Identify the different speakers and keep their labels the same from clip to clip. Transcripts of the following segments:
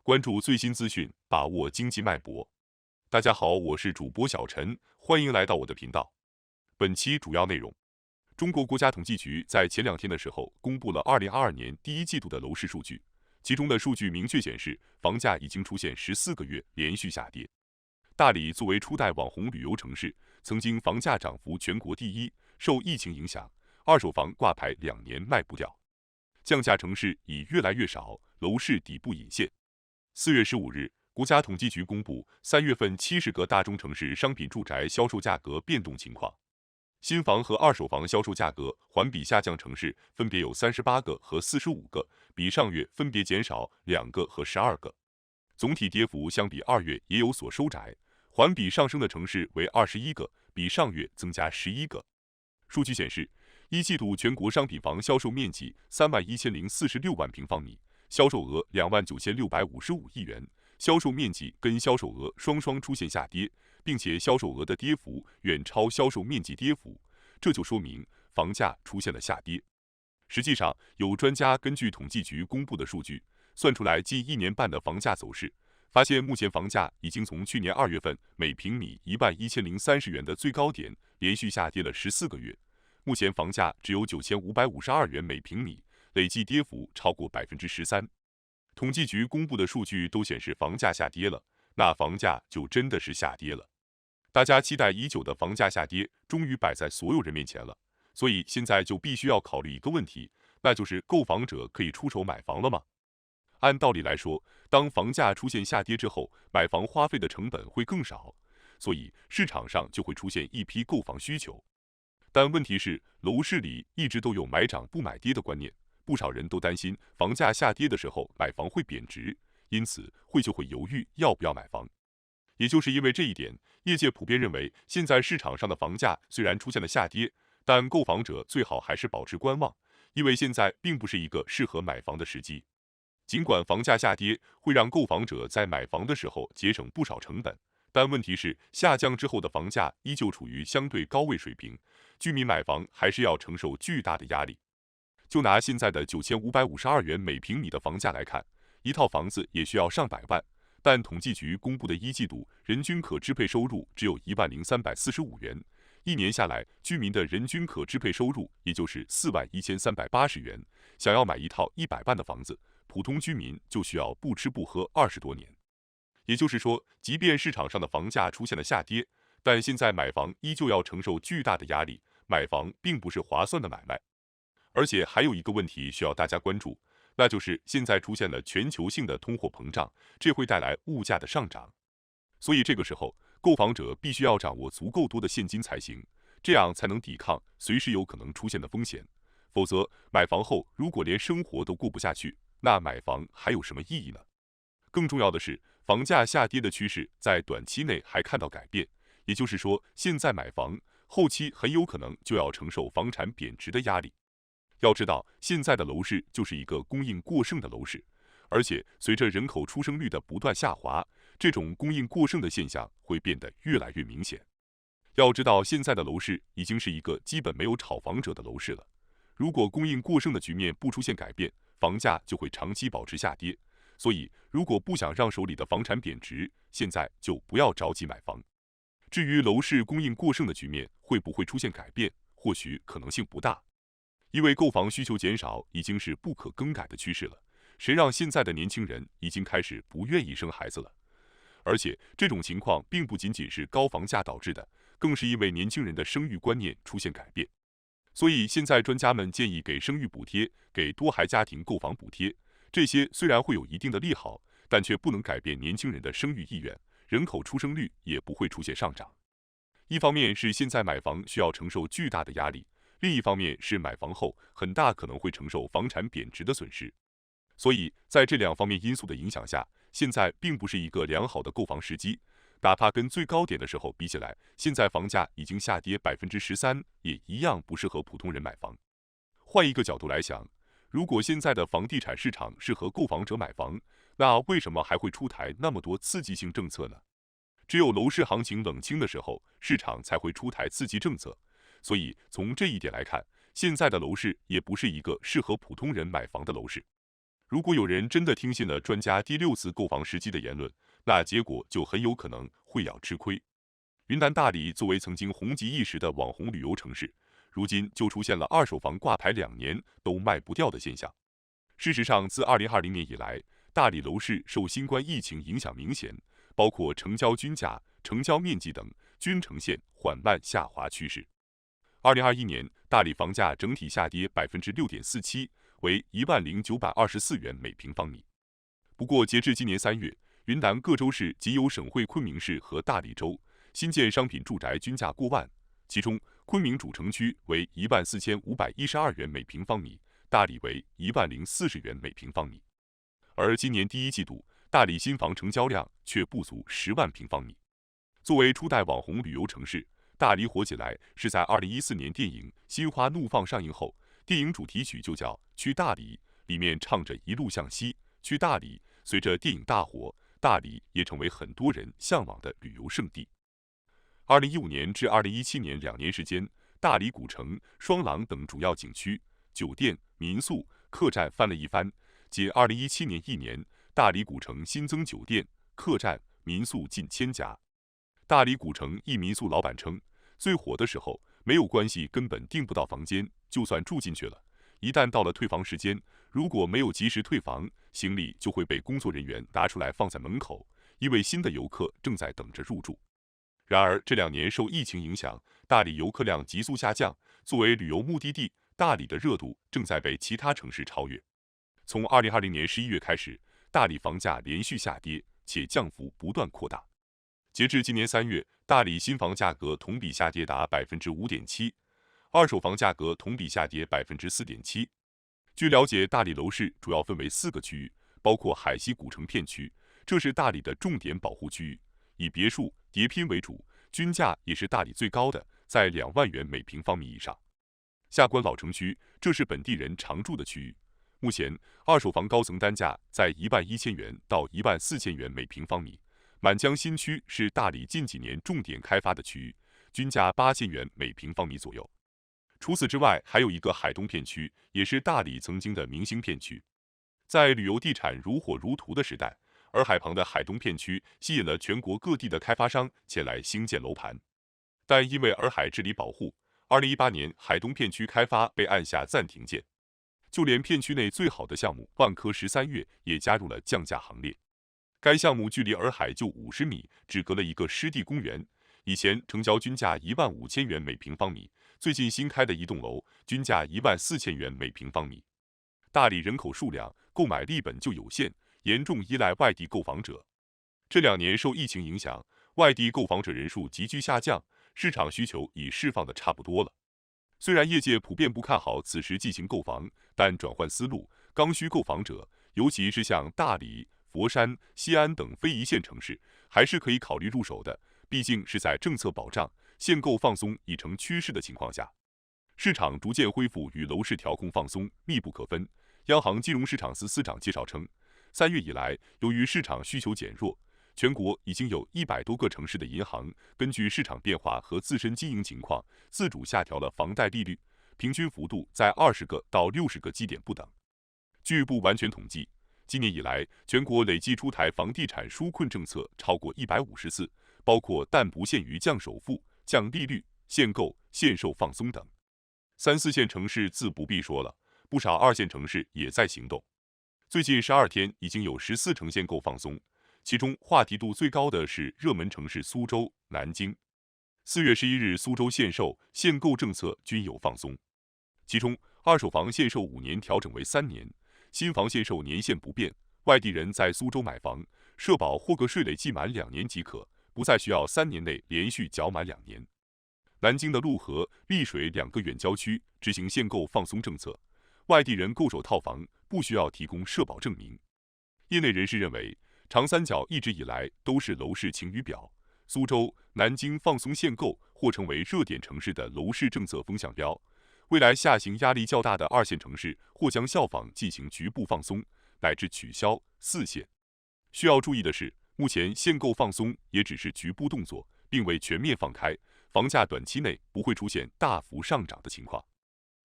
Speaker 1: 关注最新资讯，把握经济脉搏。大家好，我是主播小陈，欢迎来到我的频道。本期主要内容：中国国家统计局在前2天的时候公布了2022年第一季度的楼市数据，其中的数据明确显示，房价已经出现14个月连续下跌。大理作为初代网红旅游城市，曾经房价涨幅全国第一，受疫情影响，二手房挂牌2年卖不掉，降价城市已越来越少，楼市底部隐现。4月15日，国家统计局公布3月份70个大中城市商品住宅销售价格变动情况。新房和二手房销售价格环比下降城市分别有38个和45个，比上月分别减少2个和12个。总体跌幅相比2月也有所收窄，环比上升的城市为21个，比上月增加11个。数据显示，一季度全国商品房销售面积31046万平方米，销售额29655亿元，销售面积跟销售额双双出现下跌，并且销售额的跌幅远超销售面积跌幅，这就说明房价出现了下跌。实际上，有专家根据统计局公布的数据，算出来近1年半的房价走势，发现目前房价已经从去年2月份每平米11030元的最高点连续下跌了14个月，目前房价只有9552元每平米，累计跌幅超过13%。统计局公布的数据都显示房价下跌了，那房价就真的是下跌了。大家期待已久的房价下跌终于摆在所有人面前了，所以现在就必须要考虑一个问题，那就是购房者可以出手买房了吗？按道理来说，当房价出现下跌之后，买房花费的成本会更少，所以市场上就会出现一批购房需求。但问题是，楼市里一直都有买涨不买跌的观念，不少人都担心房价下跌的时候买房会贬值，因此会犹豫要不要买房。也就是因为这一点，业界普遍认为，现在市场上的房价虽然出现了下跌，但购房者最好还是保持观望，因为现在并不是一个适合买房的时机。尽管房价下跌会让购房者在买房的时候节省不少成本，但问题是下降之后的房价依旧处于相对高位水平，居民买房还是要承受巨大的压力。就拿现在的9552元每平米的房价来看，一套房子也需要上百万，但统计局公布的一季度人均可支配收入只有10345元，一年下来，居民的人均可支配收入也就是41380元，想要买一套100万的房子，普通居民就需要不吃不喝20多年。也就是说，即便市场上的房价出现了下跌，但现在买房依旧要承受巨大的压力，买房并不是划算的买卖。而且还有一个问题需要大家关注，那就是现在出现了全球性的通货膨胀，这会带来物价的上涨。所以这个时候，购房者必须要掌握足够多的现金才行，这样才能抵抗随时有可能出现的风险。否则，买房后如果连生活都过不下去，那买房还有什么意义呢？更重要的是，房价下跌的趋势在短期内还看到改变，也就是说，现在买房，后期很有可能就要承受房产贬值的压力。要知道，现在的楼市就是一个供应过剩的楼市，而且随着人口出生率的不断下滑，这种供应过剩的现象会变得越来越明显。要知道，现在的楼市已经是一个基本没有炒房者的楼市了。如果供应过剩的局面不出现改变，房价就会长期保持下跌。所以，如果不想让手里的房产贬值，现在就不要着急买房。至于楼市供应过剩的局面会不会出现改变，或许可能性不大。因为购房需求减少已经是不可更改的趋势了，谁让现在的年轻人已经开始不愿意生孩子了？而且这种情况并不仅仅是高房价导致的，更是因为年轻人的生育观念出现改变。所以现在专家们建议给生育补贴，给多孩家庭购房补贴，这些虽然会有一定的利好，但却不能改变年轻人的生育意愿，人口出生率也不会出现上涨。一方面是现在买房需要承受巨大的压力，另一方面是买房后很大可能会承受房产贬值的损失，所以在这2方面因素的影响下，现在并不是一个良好的购房时机。哪怕跟最高点的时候比起来，现在房价已经下跌13%，也一样不适合普通人买房。换一个角度来想，如果现在的房地产市场适合购房者买房，那为什么还会出台那么多刺激性政策呢？只有楼市行情冷清的时候，市场才会出台刺激政策。所以从这一点来看，现在的楼市也不是一个适合普通人买房的楼市。如果有人真的听信了专家第6次购房时机的言论，那结果就很有可能会要吃亏。云南大理作为曾经红极一时的网红旅游城市，如今就出现了二手房挂牌2年都卖不掉的现象。事实上，自2020年以来，大理楼市受新冠疫情影响明显，包括成交均价、成交面积等均呈现缓慢下滑趋势。2021年，大理房价整体下跌6.47%，为10924元每平方米。不过，截至今年3月，云南各州市仅有省会昆明市和大理州新建商品住宅均价过万，其中昆明主城区为14512元每平方米，大理为10040元每平方米。而今年第1季度，大理新房成交量却不足10万平方米。作为初代网红旅游城市，大理火起来是在2014年电影《心花怒放》上映后，电影主题曲就叫《去大理》，里面唱着一路向西，去大理。随着电影大火，大理也成为很多人向往的旅游胜地。2015年至2017年2年时间，大理古城、双廊等主要景区、酒店、民宿、客栈翻了一番。仅2017年1年，大理古城新增酒店、客栈、民宿近1000家。大理古城一民宿老板称，最火的时候没有关系，根本订不到房间，就算住进去了，一旦到了退房时间，如果没有及时退房，行李就会被工作人员拿出来放在门口，因为新的游客正在等着入住。然而这2年受疫情影响，大理游客量急速下降，作为旅游目的地，大理的热度正在被其他城市超越。从2020年11月开始，大理房价连续下跌，且降幅不断扩大。截至今年3月，大理新房价格同比下跌达 5.7%， 二手房价格同比下跌 4.7%。据了解，大理楼市主要分为4个区域，包括海西古城片区，这是大理的重点保护区域，以别墅、叠拼为主，均价也是大理最高的，在2万元每平方米以上。下关老城区，这是本地人常住的区域，目前二手房高层单价在11000元到14000元每平方米。满江新区是大理近几年重点开发的区域，均价8000元每平方米左右。除此之外，还有一个海东片区，也是大理曾经的明星片区。在旅游地产如火如荼的时代，洱海旁的海东片区吸引了全国各地的开发商前来兴建楼盘，但因为洱海治理保护，2018年海东片区开发被按下暂停键。就连片区内最好的项目万科13月也加入了降价行列。该项目距离洱海就50米，只隔了一个湿地公园。以前成交均价15000元每平方米，最近新开的一栋楼均价14000元每平方米。大理人口数量、购买力本就有限，严重依赖外地购房者。这2年受疫情影响，外地购房者人数急剧下降，市场需求已释放的差不多了。虽然业界普遍不看好此时进行购房，但转换思路，刚需购房者，尤其是像大理、佛山、西安等非一线城市，还是可以考虑入手的。毕竟是在政策保障、限购放松已成趋势的情况下，市场逐渐恢复与楼市调控放松密不可分。央行金融市场司司长介绍称，3月以来，由于市场需求减弱，全国已经有100多个城市的银行根据市场变化和自身经营情况，自主下调了房贷利率，平均幅度在20个到60个基点不等。据不完全统计，今年以来，全国累计出台房地产纾困政策超过150次，包括但不限于降首付、降利率、限购、限售放松等。3、4线城市自不必说了，不少2线城市也在行动。最近12天已经有14城限购放松，其中话题度最高的是热门城市苏州、南京。4月11日，苏州限售、限购政策均有放松，其中二手房限售5年调整为3年。新房限售年限不变，外地人在苏州买房，社保或个税累计满2年即可，不再需要3年内连续缴满2年。南京的潞河、丽水2个远郊区执行限购放松政策，外地人购手套房不需要提供社保证明。业内人士认为，长三角一直以来都是楼市晴雨表，苏州、南京放松限购或成为热点城市的楼市政策风向标。未来下行压力较大的2线城市或将效仿进行局部放松，乃至取消4线。需要注意的是，目前限购放松也只是局部动作，并未全面放开，房价短期内不会出现大幅上涨的情况。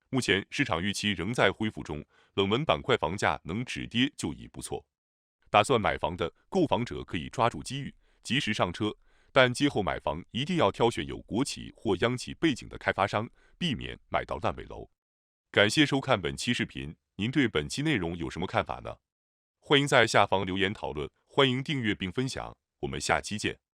Speaker 1: 目前市场预期仍在恢复中，冷门板块房价能止跌就已不错。打算买房的购房者可以抓住机遇，及时上车，但今后买房一定要挑选有国企或央企背景的开发商，避免买到烂尾楼。感谢收看本期视频，您对本期内容有什么看法呢？欢迎在下方留言讨论，欢迎订阅并分享，我们下期见。